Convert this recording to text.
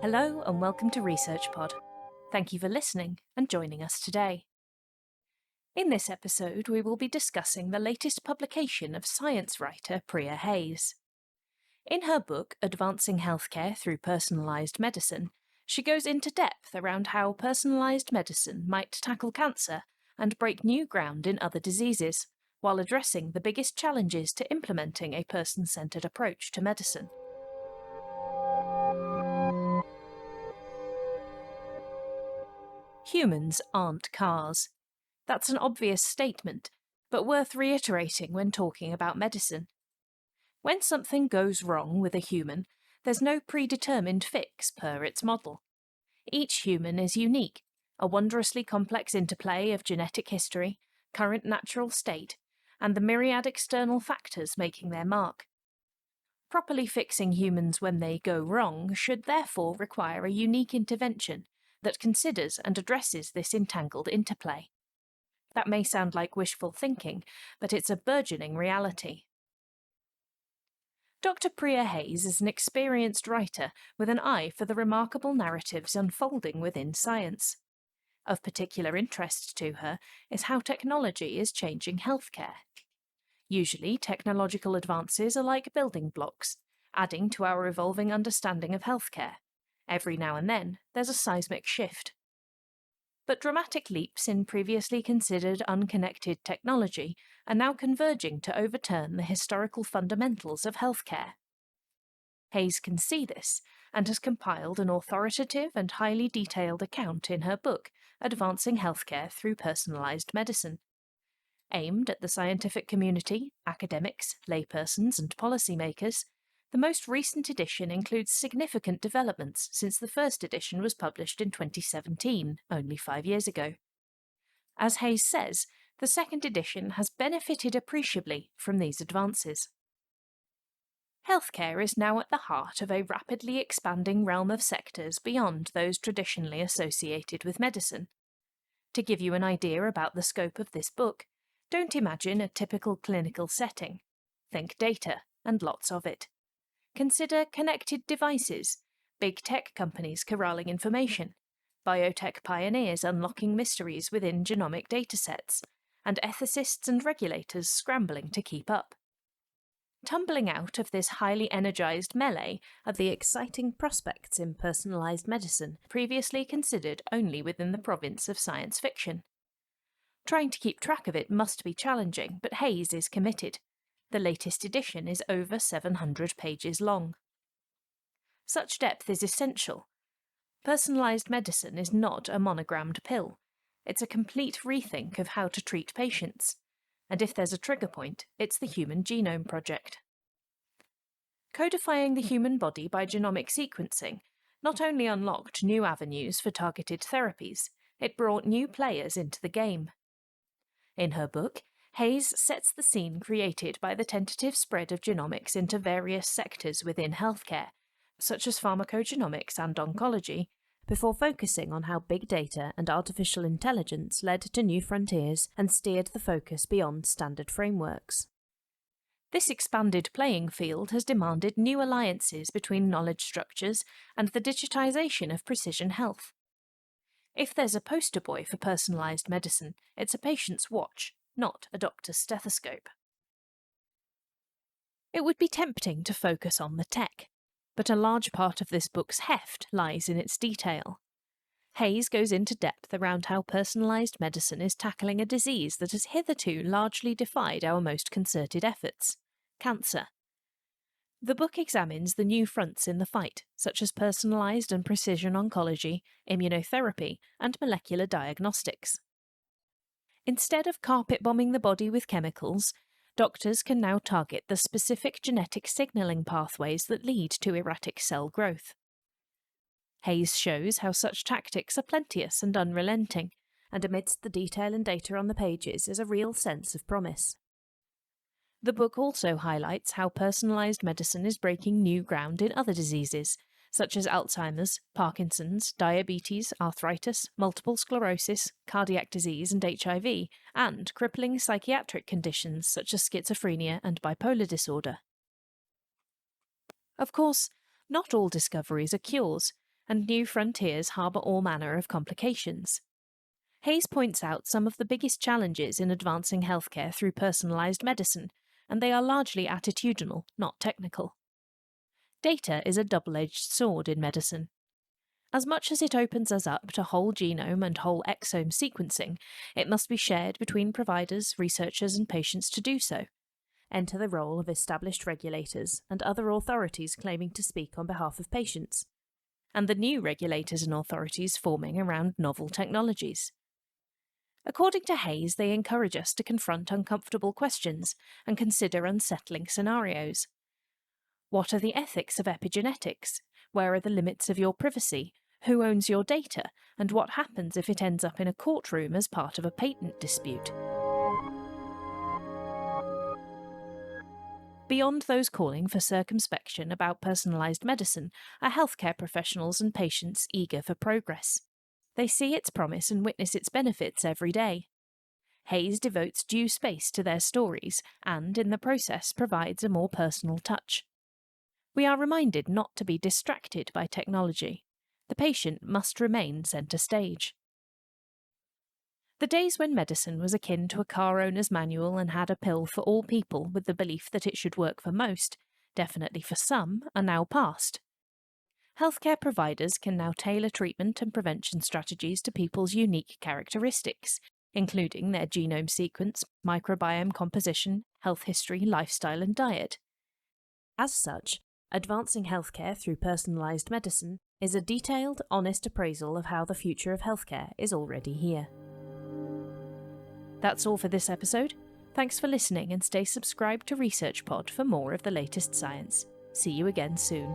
Hello and welcome to ResearchPod. Thank you for listening and joining us today. In this episode, we will be discussing the latest publication of science writer Priya Hays. In her book, Advancing Healthcare Through Personalised Medicine, she goes into depth around how personalised medicine might tackle cancer and break new ground in other diseases, while addressing the biggest challenges to implementing a person-centred approach to medicine. Humans aren't cars. That's an obvious statement, but worth reiterating when talking about medicine. When something goes wrong with a human, there's no predetermined fix per its model. Each human is unique, a wondrously complex interplay of genetic history, current natural state, and the myriad external factors making their mark. Properly fixing humans when they go wrong should therefore require a unique intervention that considers and addresses this entangled interplay. That may sound like wishful thinking, but it's a burgeoning reality. Dr. Priya Hays is an experienced writer with an eye for the remarkable narratives unfolding within science. Of particular interest to her is how technology is changing healthcare. Usually, technological advances are like building blocks, adding to our evolving understanding of healthcare. Every now and then, there's a seismic shift. But dramatic leaps in previously considered unconnected technology are now converging to overturn the historical fundamentals of healthcare. Hays can see this, and has compiled an authoritative and highly detailed account in her book, Advancing Healthcare Through Personalised Medicine. Aimed at the scientific community, academics, laypersons and policymakers, the most recent edition includes significant developments since the first edition was published in 2017, only 5 years ago. As Hays says, the second edition has benefited appreciably from these advances. Healthcare is now at the heart of a rapidly expanding realm of sectors beyond those traditionally associated with medicine. To give you an idea about the scope of this book, don't imagine a typical clinical setting. Think data, and lots of it. Consider connected devices, big tech companies corralling information, biotech pioneers unlocking mysteries within genomic datasets, and ethicists and regulators scrambling to keep up. Tumbling out of this highly energized melee are the exciting prospects in personalised medicine previously considered only within the province of science fiction. Trying to keep track of it must be challenging, but Hays is committed. The latest edition is over 700 pages long. Such depth is essential. Personalised medicine is not a monogrammed pill. It's a complete rethink of how to treat patients. And if there's a trigger point, it's the Human Genome Project. Codifying the human body by genomic sequencing not only unlocked new avenues for targeted therapies, it brought new players into the game. In her book, Hays sets the scene created by the tentative spread of genomics into various sectors within healthcare, such as pharmacogenomics and oncology, before focusing on how big data and artificial intelligence led to new frontiers and steered the focus beyond standard frameworks. This expanded playing field has demanded new alliances between knowledge structures and the digitization of precision health. If there's a poster boy for personalised medicine, it's a patient's watch, not a doctor's stethoscope. It would be tempting to focus on the tech, but a large part of this book's heft lies in its detail. Hays goes into depth around how personalised medicine is tackling a disease that has hitherto largely defied our most concerted efforts: cancer. The book examines the new fronts in the fight, such as personalised and precision oncology, immunotherapy, and molecular diagnostics. Instead of carpet-bombing the body with chemicals, doctors can now target the specific genetic signalling pathways that lead to erratic cell growth. Hays shows how such tactics are plenteous and unrelenting, and amidst the detail and data on the pages is a real sense of promise. The book also highlights how personalised medicine is breaking new ground in other diseases, such as Alzheimer's, Parkinson's, diabetes, arthritis, multiple sclerosis, cardiac disease and HIV, and crippling psychiatric conditions such as schizophrenia and bipolar disorder. Of course, not all discoveries are cures, and new frontiers harbour all manner of complications. Hays points out some of the biggest challenges in advancing healthcare through personalised medicine, and they are largely attitudinal, not technical. Data is a double-edged sword in medicine. As much as it opens us up to whole genome and whole exome sequencing, it must be shared between providers, researchers and patients to do so. Enter the role of established regulators and other authorities claiming to speak on behalf of patients, and the new regulators and authorities forming around novel technologies. According to Hays, they encourage us to confront uncomfortable questions and consider unsettling scenarios. What are the ethics of epigenetics? Where are the limits of your privacy? Who owns your data? And what happens if it ends up in a courtroom as part of a patent dispute? Beyond those calling for circumspection about personalised medicine are healthcare professionals and patients eager for progress. They see its promise and witness its benefits every day. Hays devotes due space to their stories and, in the process, provides a more personal touch. We are reminded not to be distracted by technology. The patient must remain centre stage. The days when medicine was akin to a car owner's manual and had a pill for all people with the belief that it should work for most, definitely for some, are now past. Healthcare providers can now tailor treatment and prevention strategies to people's unique characteristics, including their genome sequence, microbiome composition, health history, lifestyle and diet. As such, advancing healthcare through personalised medicine is a detailed, honest appraisal of how the future of healthcare is already here. That's all for this episode. Thanks for listening and stay subscribed to ResearchPod for more of the latest science. See you again soon.